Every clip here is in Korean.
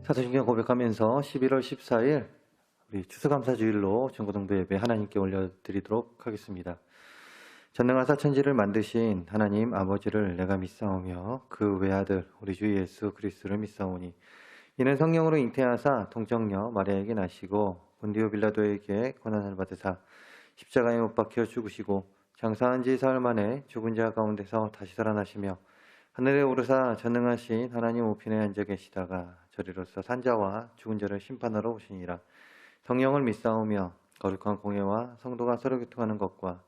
사도신경 고백하면서 11월 14일 우리 추수감사주일로 전고등부 예배 하나님께 올려드리도록 하겠습니다. 전능하사 천지를 만드신 하나님 아버지를 내가 믿사오며 그 외아들 우리 주 예수 그리스도를 믿사오니 이는 성령으로 잉태하사 동정녀 마리아에게 나시고 본디오 빌라도에게 고난을 받으사 십자가에 못 박혀 죽으시고 장사한 지 사흘 만에 죽은 자 가운데서 다시 살아나시며 하늘에 오르사 전능하신 하나님 우편에 앉아 계시다가 저리로서 산자와 죽은 자를 심판하러 오시니라. 성령을 믿사오며 거룩한 공예와 성도가 서로 교통하는 것과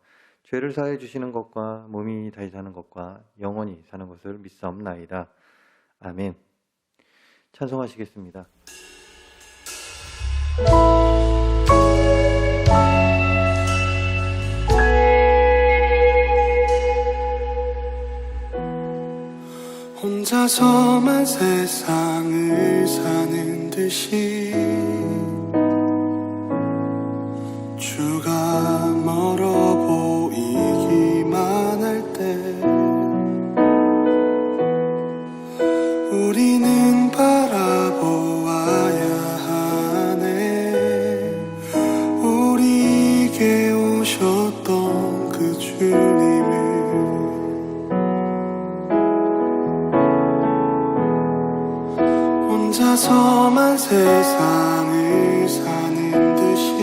죄를 사해 주시는 것과 몸이 다시 사는 것과 영원히 사는 것을 믿사옵나이다. 아멘. 찬송하시겠습니다. 혼자서만 세상을 사는 듯이 주가 멀어 보이기만 할 때 우리는 바라보아야 하네. 우리에게 오셨던 그 주님을 혼자서만 세상을 사는 듯이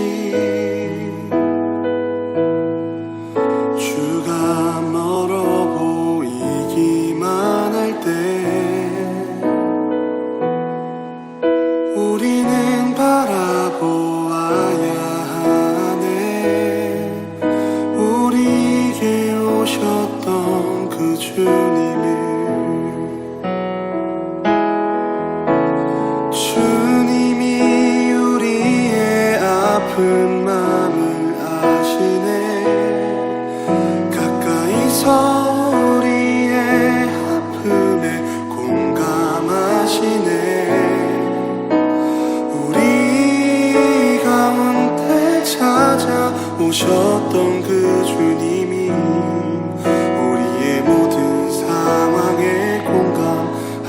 주가 멀어 보이기만 할 때 우리는 바라보아야 하네. 우리에게 오셨던 그 주님을 아픈 마음을 아시네. 가까이서 우리의 아픔에 공감하시네. 우리 가운데 찾아오셨던 그 주님이 우리의 모든 상황에 공감하시네.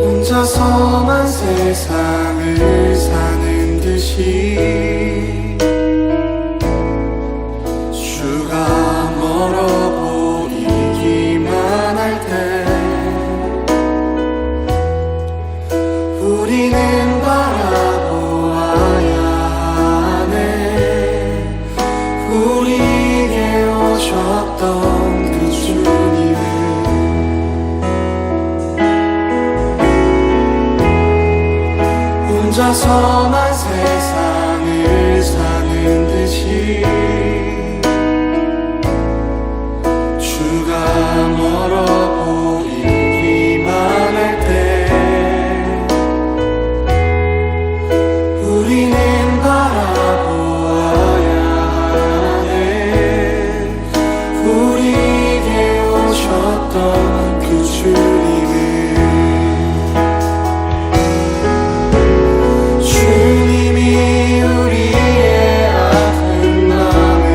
혼자서만 세상을 사는 듯이 주가 멀어 보이기만 할 때 우리는 바라보아야 하네. 우리에게 오셨던 그 주님을 혼자서만 세상을 사는 듯이 주가 멀어 보이기만 할 때 우리는 바라보아야 하네. 우리에게 오셨던 그 주님을 주님이 우리의 아픈 마음을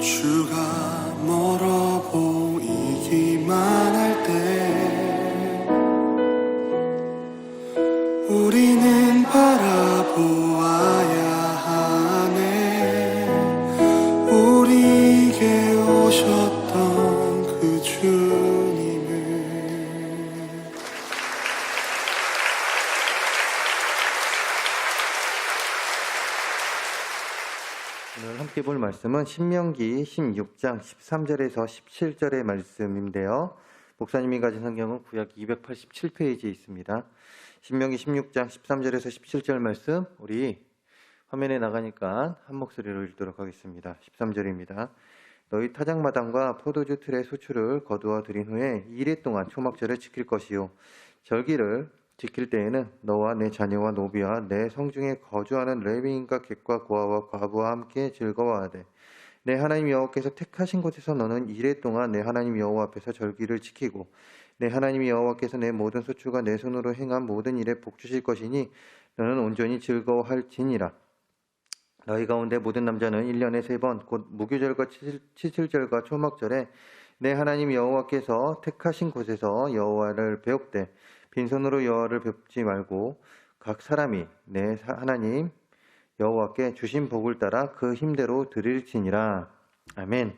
주가 멀어 보이기만 할 때 우리는 바라보아야 하네. 우리에게 오셨던 그 주님을. 오늘 함께 볼 말씀은 신명기 16장 13절에서 17절의 말씀인데요. 목사님이 가진 성경은 구약 287페이지에 있습니다. 신명기 16장 13절에서 17절 말씀, 우리 화면에 나가니까 한 목소리로 읽도록 하겠습니다. 13절입니다. 너희 타작마당과 포도주 틀의 소출을 거두어 들인 후에 2일 동안 초막절을 지킬 것이요. 절기를 지킬 때에는 너와 내 자녀와 노비와 내 성중에 거주하는 레위인과 객과 고아와 과부와 함께 즐거워하되 내 하나님 여호와께서 택하신 곳에서 너는 2일 동안 내 하나님 여호와 앞에서 절기를 지키고 내 하나님 여호와께서 내 모든 소출과 내 손으로 행한 모든 일에 복 주실 것이니 너는 온전히 즐거워할지니라. 너희 가운데 모든 남자는 1년에 3번 곧 무교절과 칠칠절과 초막절에 내 하나님 여호와께서 택하신 곳에서 여호와를 배웁되 빈손으로 여호와를 뵙지 말고 각 사람이 내 하나님 여호와께 주신 복을 따라 그 힘대로 드릴지니라. 아멘.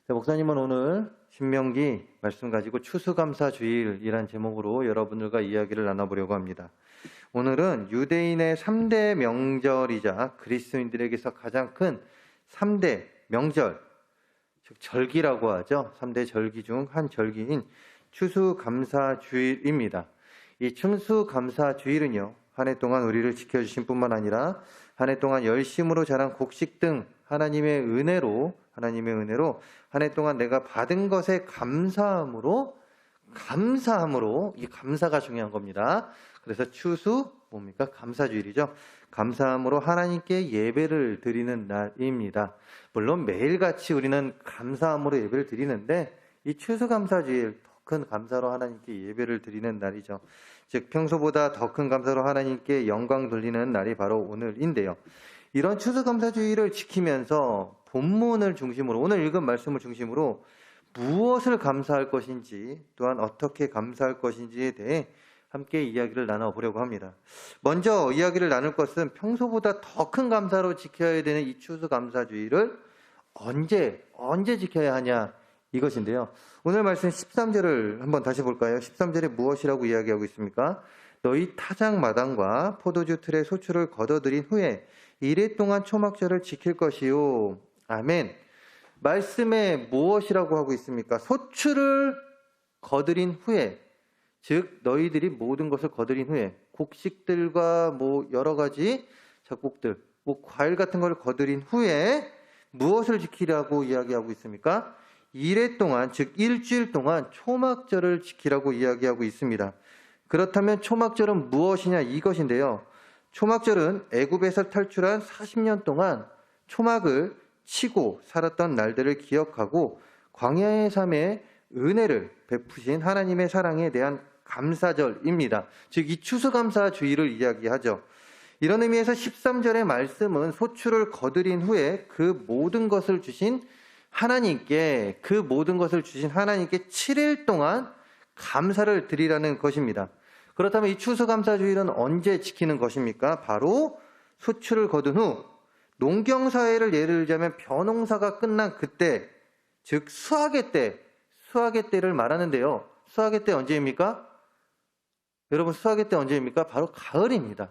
자, 목사님은 오늘 신명기 말씀 가지고 추수감사주일이란 제목으로 여러분들과 이야기를 나눠보려고 합니다. 오늘은 유대인의 3대 명절이자 그리스도인들에게서 가장 큰 3대 명절, 즉 절기라고 하죠. 3대 절기 중 한 절기인 추수감사주일입니다. 이 추수감사주일은요, 한 해 동안 우리를 지켜주신 뿐만 아니라 한 해 동안 열심으로 자란 곡식 등 하나님의 은혜로 한 해 동안 내가 받은 것에 감사함으로, 이 감사가 중요한 겁니다. 그래서 추수 뭡니까? 감사주일이죠. 감사함으로 하나님께 예배를 드리는 날입니다. 물론 매일같이 우리는 감사함으로 예배를 드리는데 이 추수감사주일 더 큰 감사로 하나님께 예배를 드리는 날이죠. 즉 평소보다 더 큰 감사로 하나님께 영광 돌리는 날이 바로 오늘인데요. 이런 추수감사주일을 지키면서 본문을 중심으로, 오늘 읽은 말씀을 중심으로 무엇을 감사할 것인지, 또한 어떻게 감사할 것인지에 대해 함께 이야기를 나눠보려고 합니다. 먼저 이야기를 나눌 것은 평소보다 더 큰 감사로 지켜야 되는 이 추수감사주일을 언제 지켜야 하냐, 이것인데요. 오늘 말씀 13절을 한번 다시 볼까요? 13절에 무엇이라고 이야기하고 있습니까? 너희 타작마당과 포도주 틀의 소출을 거둬들인 후에 1일 동안 초막절을 지킬 것이요. 아멘. 말씀에 무엇이라고 하고 있습니까? 소출을 거드린 후에, 즉 너희들이 모든 것을 거드린 후에 곡식들과 여러 가지 작곡들, 과일 같은 걸 거드린 후에 무엇을 지키라고 이야기하고 있습니까? 1회 동안, 즉 일주일 동안 초막절을 지키라고 이야기하고 있습니다. 그렇다면 초막절은 무엇이냐, 이것인데요. 초막절은 애굽에서 탈출한 40년 동안 초막을 치고 살았던 날들을 기억하고 광야의 삶에 은혜를 베푸신 하나님의 사랑에 대한 감사절입니다. 즉 이 추수감사주일을 이야기하죠. 이런 의미에서 13절의 말씀은 소출을 거드린 후에 그 모든 것을 주신 하나님께 7일 동안 감사를 드리라는 것입니다. 그렇다면 이 추수감사주일은 언제 지키는 것입니까? 바로 소출을 거둔 후 농경사회를 예를 들자면 벼농사가 끝난 그때, 즉 수확의 때를 말하는데요. 수확의 때 언제입니까? 여러분, 수확의 때 언제입니까? 바로 가을입니다.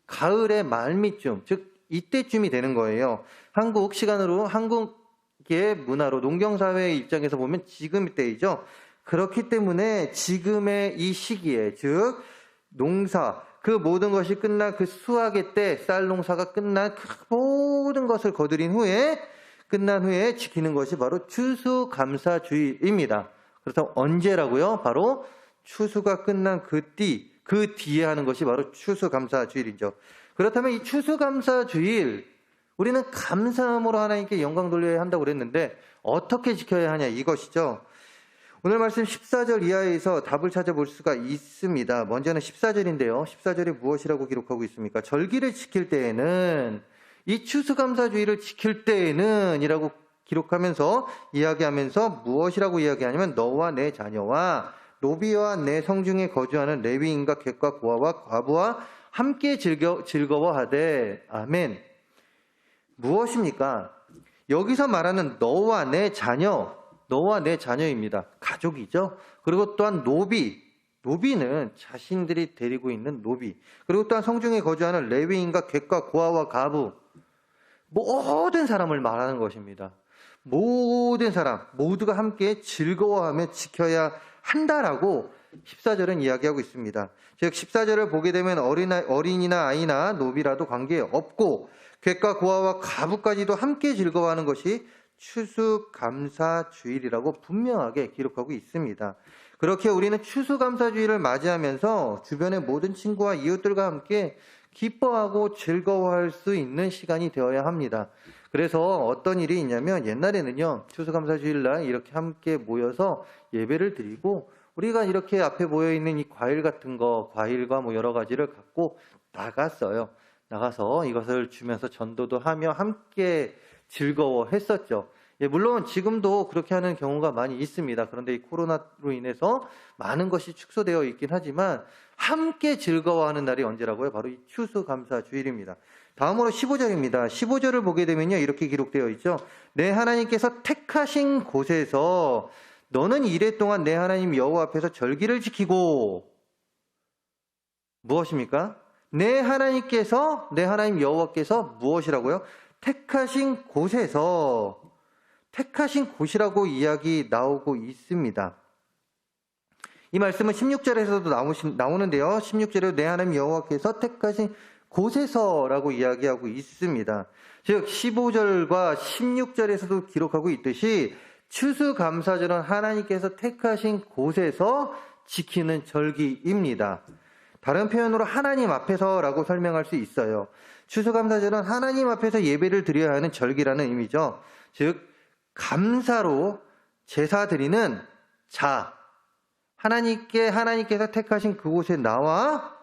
가을의 말미쯤, 즉 이때쯤이 되는 거예요. 한국 시간으로, 한국의 문화로, 농경사회의 입장에서 보면 지금 때이죠. 그렇기 때문에 지금의 이 시기에, 즉 농사, 그 모든 것이 끝난 그 수확의 때, 쌀 농사가 끝난 그 모든 것을 거두린 후에, 끝난 후에 지키는 것이 바로 추수감사주일입니다. 그렇다면 언제라고요? 바로 추수가 끝난 그 뒤에 하는 것이 바로 추수감사주일이죠. 그렇다면 이 추수감사주일, 우리는 감사함으로 하나님께 영광 돌려야 한다고 그랬는데 어떻게 지켜야 하냐, 이것이죠. 오늘 말씀 14절 이하에서 답을 찾아볼 수가 있습니다. 먼저는 14절인데요. 14절에 무엇이라고 기록하고 있습니까? 절기를 지킬 때에는, 이 추수감사주일을 지킬 때에는 이라고 기록하면서 이야기하면서 무엇이라고 이야기하냐면 너와 내 자녀와 노비와 내 성중에 거주하는 레위인과 객과 고아와 과부와 함께 즐거워하되. 아멘. 무엇입니까? 여기서 말하는 너와 내 자녀입니다. 가족이죠. 그리고 또한 노비는 자신들이 데리고 있는 노비. 그리고 또한 성중에 거주하는 레위인과 객과 고아와 가부. 모든 사람을 말하는 것입니다. 모든 사람, 모두가 함께 즐거워하며 지켜야 한다라고 14절은 이야기하고 있습니다. 즉 14절을 보게 되면 어린이나 아이나 노비라도 관계없고 객과 고아와 가부까지도 함께 즐거워하는 것이 추수감사주일이라고 분명하게 기록하고 있습니다. 그렇게 우리는 추수감사주일을 맞이하면서 주변의 모든 친구와 이웃들과 함께 기뻐하고 즐거워할 수 있는 시간이 되어야 합니다. 그래서 어떤 일이 있냐면 옛날에는요, 추수감사주일날 이렇게 함께 모여서 예배를 드리고 우리가 이렇게 앞에 모여있는 이 과일 같은 거, 과일과 뭐 여러 가지를 갖고 나갔어요. 나가서 이것을 주면서 전도도 하며 함께 즐거워했었죠. 예, 물론 지금도 그렇게 하는 경우가 많이 있습니다. 그런데 이 코로나로 인해서 많은 것이 축소되어 있긴 하지만 함께 즐거워하는 날이 언제라고요? 바로 이 추수감사주일입니다. 다음으로 15절입니다. 15절을 보게 되면요, 이렇게 기록되어 있죠. 내 하나님께서 택하신 곳에서 너는 이래 동안 내 하나님 여호와 앞에서 절기를 지키고. 무엇입니까? 내 하나님 여호와께서 무엇이라고요? 택하신 곳이라고 이야기 나오고 있습니다. 이 말씀은 16절에서도 나오는데요. 16절에 내 하나님 여호와께서 택하신 곳에서라고 이야기하고 있습니다. 즉 15절과 16절에서도 기록하고 있듯이 추수감사절은 하나님께서 택하신 곳에서 지키는 절기입니다. 다른 표현으로 하나님 앞에서라고 설명할 수 있어요. 추수감사절은 하나님 앞에서 예배를 드려야 하는 절기라는 의미죠. 즉 감사로 제사 드리는 자, 하나님께서 택하신 그곳에 나와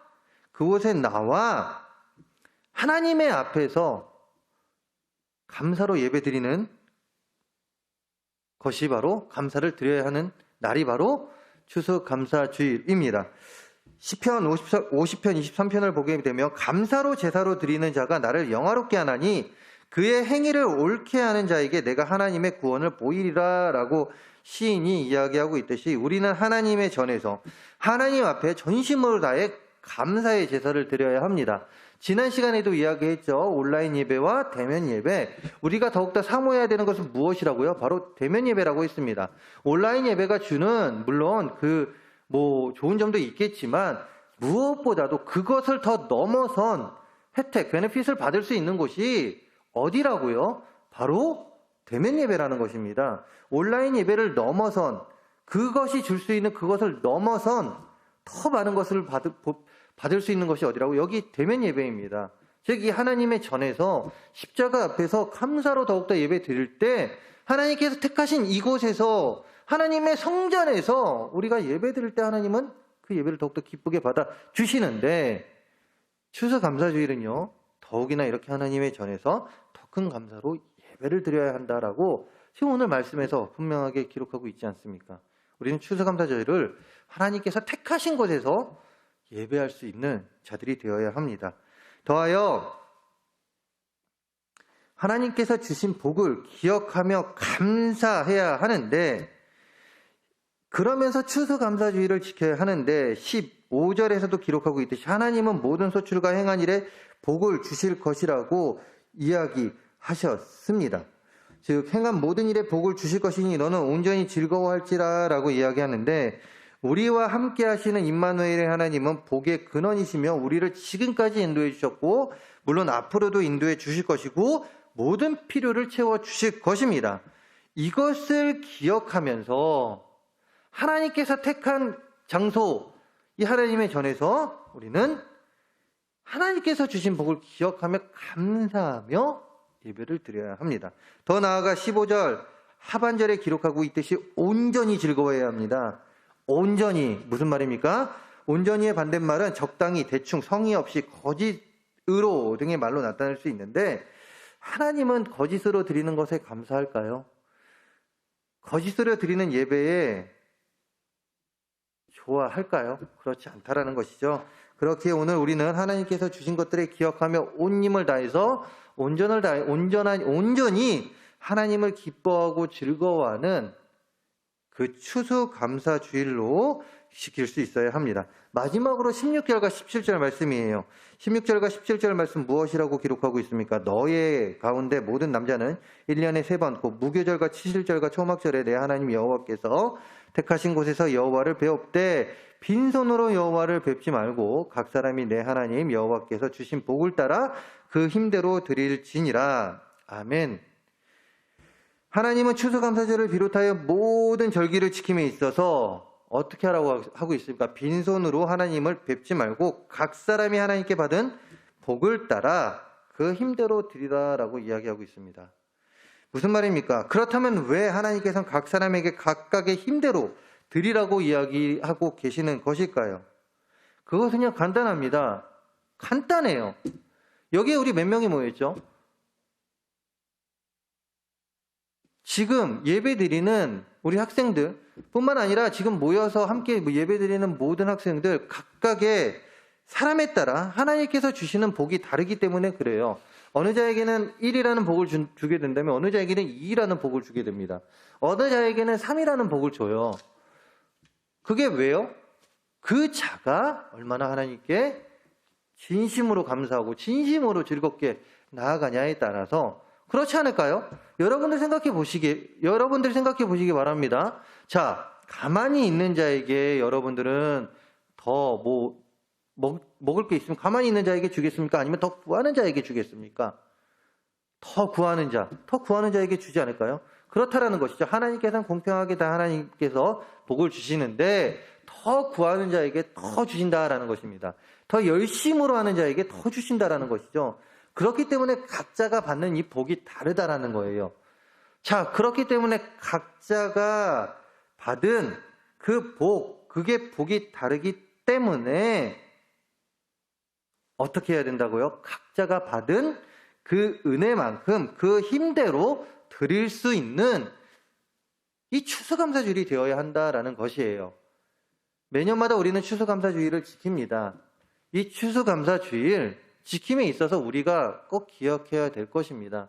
하나님의 앞에서 감사로 예배 드리는 것이 바로 감사를 드려야 하는 날이 바로 추수감사주일입니다. 시편 50편 23편을 보게 되면 감사로 제사로 드리는 자가 나를 영화롭게 하나니 그의 행위를 옳게 하는 자에게 내가 하나님의 구원을 보이리라 라고 시인이 이야기하고 있듯이 우리는 하나님의 전에서 하나님 앞에 전심으로 다해 감사의 제사를 드려야 합니다. 지난 시간에도 이야기했죠. 온라인 예배와 대면 예배. 우리가 더욱더 사모해야 되는 것은 무엇이라고요? 바로 대면 예배라고 했습니다. 온라인 예배가 주는 물론 좋은 점도 있겠지만 무엇보다도 그것을 더 넘어선 혜택, 베네핏을 받을 수 있는 곳이 어디라고요? 바로 대면 예배라는 것입니다. 온라인 예배를 넘어선 그것이 줄 수 있는 그것을 넘어선 더 많은 것을 받을 수 있는 것이 어디라고? 여기 대면 예배입니다. 즉 이 하나님의 전에서 십자가 앞에서 감사로 더욱더 예배 드릴 때 하나님께서 택하신 이곳에서 하나님의 성전에서 우리가 예배 드릴 때 하나님은 그 예배를 더욱더 기쁘게 받아 주시는데 추수감사주일은요 더욱이나 이렇게 하나님의 전에서 더 큰 감사로 예배를 드려야 한다라고 지금 오늘 말씀에서 분명하게 기록하고 있지 않습니까? 우리는 추수감사주일을 하나님께서 택하신 곳에서 예배할 수 있는 자들이 되어야 합니다. 더하여 하나님께서 주신 복을 기억하며 감사해야 하는데 그러면서 추수감사주일을 지켜야 하는데 15절에서도 기록하고 있듯이 하나님은 모든 소출과 행한 일에 복을 주실 것이라고 이야기하셨습니다. 즉 행한 모든 일에 복을 주실 것이니 너는 온전히 즐거워할지라 라고 이야기하는데 우리와 함께 하시는 임마누엘의 하나님은 복의 근원이시며 우리를 지금까지 인도해 주셨고 물론 앞으로도 인도해 주실 것이고 모든 필요를 채워 주실 것입니다. 이것을 기억하면서 하나님께서 택한 장소, 이 하나님의 전에서 우리는 하나님께서 주신 복을 기억하며 감사하며 예배를 드려야 합니다. 더 나아가 15절 하반절에 기록하고 있듯이 온전히 즐거워해야 합니다. 온전히 무슨 말입니까? 온전히의 반대말은 적당히, 대충, 성의 없이, 거짓으로 등의 말로 나타낼 수 있는데 하나님은 거짓으로 드리는 것에 감사할까요? 거짓으로 드리는 예배에 좋아할까요? 그렇지 않다라는 것이죠. 그렇기에 오늘 우리는 하나님께서 주신 것들에 기억하며 온 힘을 다해서 온전히 하나님을 기뻐하고 즐거워하는 그 추수감사주일로 지킬 수 있어야 합니다. 마지막으로 16절과 17절 말씀이에요. 16절과 17절 말씀 무엇이라고 기록하고 있습니까? 너의 가운데 모든 남자는 1년에 3번 곧 무교절과 치실절과 초막절에 내 하나님 여호와께서 택하신 곳에서 여호와를 배웁되 빈손으로 여호와를 뵙지 말고 각 사람이 내 하나님 여호와께서 주신 복을 따라 그 힘대로 드릴지니라. 아멘. 하나님은 추수감사절을 비롯하여 모든 절기를 지킴에 있어서 어떻게 하라고 하고 있습니까? 빈손으로 하나님을 뵙지 말고 각 사람이 하나님께 받은 복을 따라 그 힘대로 드리라라고 이야기하고 있습니다. 무슨 말입니까? 그렇다면 왜 하나님께서는 각 사람에게 각각의 힘대로 드리라고 이야기하고 계시는 것일까요? 그것은 그냥 간단합니다. 간단해요. 여기에 우리 몇 명이 모여있죠? 지금 예배드리는 우리 학생들 뿐만 아니라 지금 모여서 함께 예배드리는 모든 학생들 각각의 사람에 따라 하나님께서 주시는 복이 다르기 때문에 그래요. 어느 자에게는 1이라는 복을 주게 된다면 어느 자에게는 2라는 복을 주게 됩니다. 어느 자에게는 3이라는 복을 줘요. 그게 왜요? 그 자가 얼마나 하나님께 진심으로 감사하고 진심으로 즐겁게 나아가냐에 따라서 그렇지 않을까요? 여러분들 생각해 보시기 바랍니다. 자, 가만히 있는 자에게 여러분들은 더 먹을 게 있으면 가만히 있는 자에게 주겠습니까? 아니면 더 구하는 자에게 주겠습니까? 더 구하는 자에게 주지 않을까요? 그렇다라는 것이죠. 하나님께서는 공평하게 다 하나님께서 복을 주시는데 더 구하는 자에게 더 주신다라는 것입니다. 더 열심으로 하는 자에게 더 주신다라는 것이죠. 그렇기 때문에 각자가 받는 이 복이 다르다라는 거예요. 자, 그렇기 때문에 각자가 받은 그 복, 그게 복이 다르기 때문에 어떻게 해야 된다고요? 각자가 받은 그 은혜만큼 그 힘대로 드릴 수 있는 이 추수감사주일이 되어야 한다라는 것이에요. 매년마다 우리는 추수감사주일을 지킵니다. 이 추수감사주일 지킴에 있어서 우리가 꼭 기억해야 될 것입니다.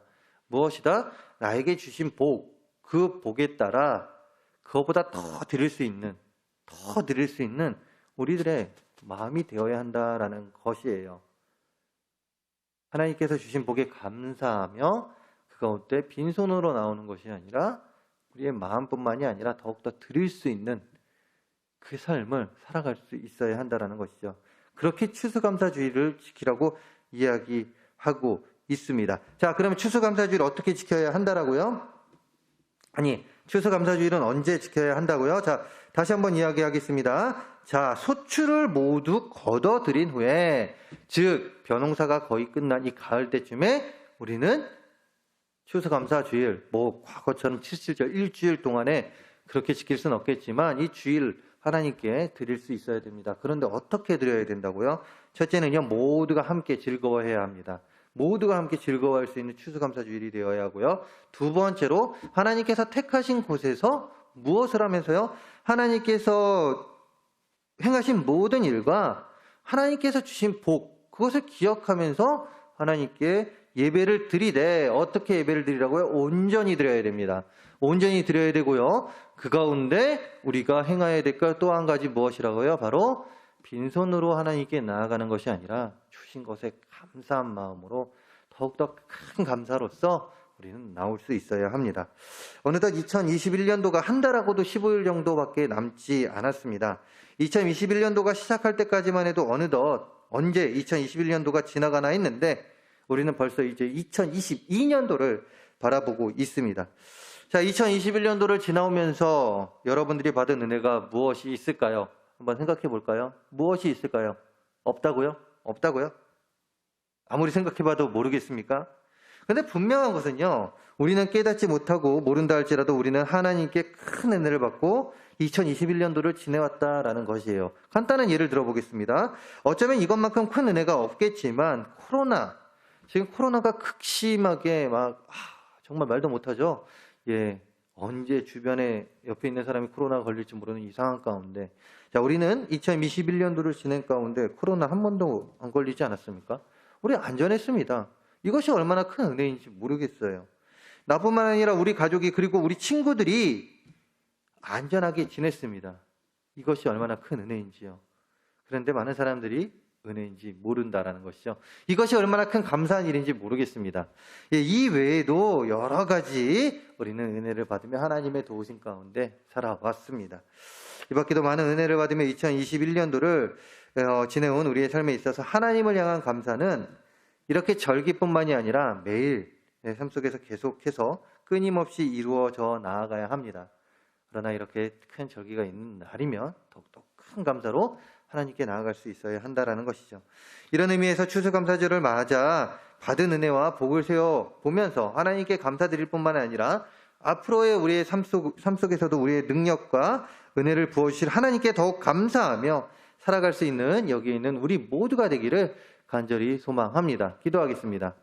무엇이다? 나에게 주신 복, 그 복에 따라 그것보다 더 드릴 수 있는 우리들의 마음이 되어야 한다라는 것이에요. 하나님께서 주신 복에 감사하며 그 가운데 빈손으로 나오는 것이 아니라 우리의 마음뿐만이 아니라 더욱더 드릴 수 있는 그 삶을 살아갈 수 있어야 한다라는 것이죠. 그렇게 추수감사주의를 지키라고 이야기하고 있습니다. 자, 그러면 추수감사주의를 어떻게 지켜야 한다라고요? 아니, 추수감사주의는 언제 지켜야 한다고요? 자, 다시 한번 이야기하겠습니다. 자, 소출을 모두 걷어들인 후에, 즉 벼농사가 거의 끝난 이 가을 때쯤에 우리는 추수감사주일, 과거처럼 7절 일주일 동안에 그렇게 지킬 수는 없겠지만 이 주일 하나님께 드릴 수 있어야 됩니다. 그런데 어떻게 드려야 된다고요? 첫째는요, 모두가 함께 즐거워해야 합니다. 모두가 함께 즐거워할 수 있는 추수감사주일이 되어야 하고요. 두 번째로 하나님께서 택하신 곳에서 무엇을 하면서요? 하나님께서 행하신 모든 일과 하나님께서 주신 복, 그것을 기억하면서 하나님께 예배를 드리되, 어떻게 예배를 드리라고요? 온전히 드려야 됩니다. 온전히 드려야 되고요. 그 가운데 우리가 행해야 될 것 또 한 가지 무엇이라고요? 바로 빈손으로 하나님께 나아가는 것이 아니라 주신 것에 감사한 마음으로 더욱더 큰 감사로서 우리는 나올 수 있어야 합니다. 어느덧 2021년도가 한 달하고도 15일 정도밖에 남지 않았습니다. 2021년도가 시작할 때까지만 해도 언제 2021년도가 지나가나 했는데 우리는 벌써 이제 2022년도를 바라보고 있습니다. 자, 2021년도를 지나오면서 여러분들이 받은 은혜가 무엇이 있을까요? 한번 생각해 볼까요? 무엇이 있을까요? 없다고요? 아무리 생각해봐도 모르겠습니까? 근데 분명한 것은요, 우리는 깨닫지 못하고 모른다 할지라도 우리는 하나님께 큰 은혜를 받고 2021년도를 지내왔다라는 것이에요. 간단한 예를 들어보겠습니다. 어쩌면 이것만큼 큰 은혜가 없겠지만 지금 코로나가 극심하게 정말 말도 못하죠. 예, 언제 주변에 옆에 있는 사람이 코로나 걸릴지 모르는 이상한 가운데, 자, 우리는 2021년도를 지낸 가운데 코로나 한 번도 안 걸리지 않았습니까? 우리 안전했습니다. 이것이 얼마나 큰 은혜인지 모르겠어요. 나뿐만 아니라 우리 가족이 그리고 우리 친구들이 안전하게 지냈습니다. 이것이 얼마나 큰 은혜인지요. 그런데 많은 사람들이 은혜인지 모른다라는 것이죠. 이것이 얼마나 큰 감사한 일인지 모르겠습니다. 예, 이 외에도 여러 가지 우리는 은혜를 받으며 하나님의 도우심 가운데 살아왔습니다. 이 밖에도 많은 은혜를 받으며 2021년도를 지내온 우리의 삶에 있어서 하나님을 향한 감사는 이렇게 절기뿐만이 아니라 매일 내 삶 속에서 계속해서 끊임없이 이루어져 나아가야 합니다. 그러나 이렇게 큰 절기가 있는 날이면 더욱더 큰 감사로 하나님께 나아갈 수 있어야 한다라는 것이죠. 이런 의미에서 추수감사절을 맞아 받은 은혜와 복을 세워 보면서 하나님께 감사드릴 뿐만 아니라 앞으로의 우리의 삶 속에서도 우리의 능력과 은혜를 부어주실 하나님께 더욱 감사하며 살아갈 수 있는 여기 있는 우리 모두가 되기를 간절히 소망합니다. 기도하겠습니다.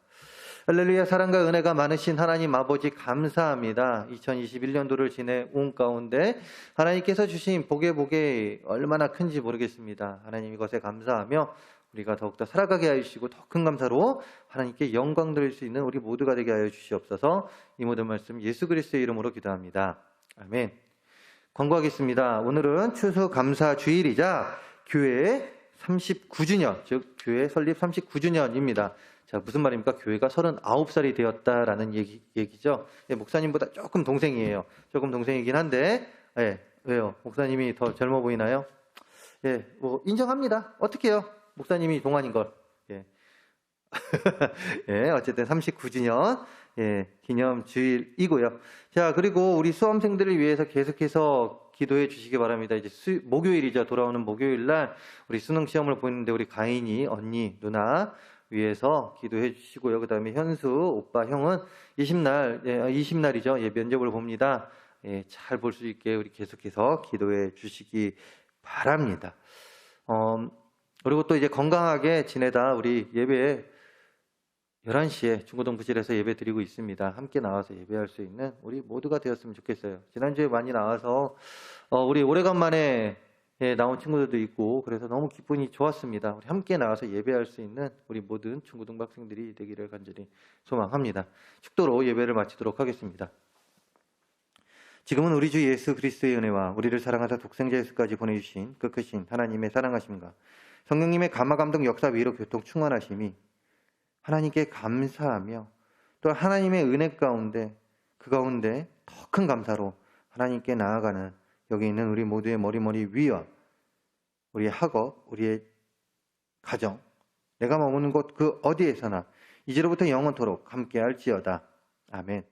할렐루야. 사랑과 은혜가 많으신 하나님 아버지 감사합니다. 2021년도를 지내온 가운데 하나님께서 주신 복의 얼마나 큰지 모르겠습니다. 하나님 이것에 감사하며 우리가 더욱더 살아가게 하여 주시고 더 큰 감사로 하나님께 영광 드릴 수 있는 우리 모두가 되게 하여 주시옵소서. 이 모든 말씀 예수 그리스도의 이름으로 기도합니다. 아멘. 광고하겠습니다. 오늘은 추수감사 주일이자 교회 39주년, 즉 교회 설립 39주년입니다. 자, 무슨 말입니까? 교회가 39살이 되었다라는 얘기죠. 예, 목사님보다 조금 동생이에요. 조금 동생이긴 한데, 예, 왜요? 목사님이 더 젊어 보이나요? 예, 뭐, 인정합니다. 어떡해요? 목사님이 동안인 걸. 예. 예, 어쨌든 39주년, 예, 기념 주일이고요. 자, 그리고 우리 수험생들을 위해서 계속해서 기도해 주시기 바랍니다. 이제 목요일이죠. 돌아오는 목요일 날 우리 수능 시험을 보는데 우리 가인이, 언니, 누나, 위해서 기도해 주시고요. 그 다음에 현수, 오빠, 형은 20날이죠. 예, 면접을 봅니다. 예, 잘 볼 수 있게 우리 계속해서 기도해 주시기 바랍니다. 그리고 또 이제 건강하게 지내다 우리 예배 11시에 중고등 부실에서 예배 드리고 있습니다. 함께 나와서 예배할 수 있는 우리 모두가 되었으면 좋겠어요. 지난주에 많이 나와서 우리 오래간만에 나온 친구들도 있고 그래서 너무 기분이 좋았습니다. 우리 함께 나와서 예배할 수 있는 우리 모든 중고등부 학생들이 되기를 간절히 소망합니다. 축도로 예배를 마치도록 하겠습니다. 지금은 우리 주 예수 그리스도의 은혜와 우리를 사랑하사 독생자 예수까지 보내주신 그 크신 하나님의 사랑하심과 성령님의 감화 감동 역사 위로 교통 충만하심이 하나님께 감사하며 또 하나님의 은혜 가운데 그 가운데 더 큰 감사로 하나님께 나아가는 여기 있는 우리 모두의 머리 위와 우리의 학업, 우리의 가정, 내가 머무는 곳 그 어디에서나 이제로부터 영원토록 함께할지어다. 아멘.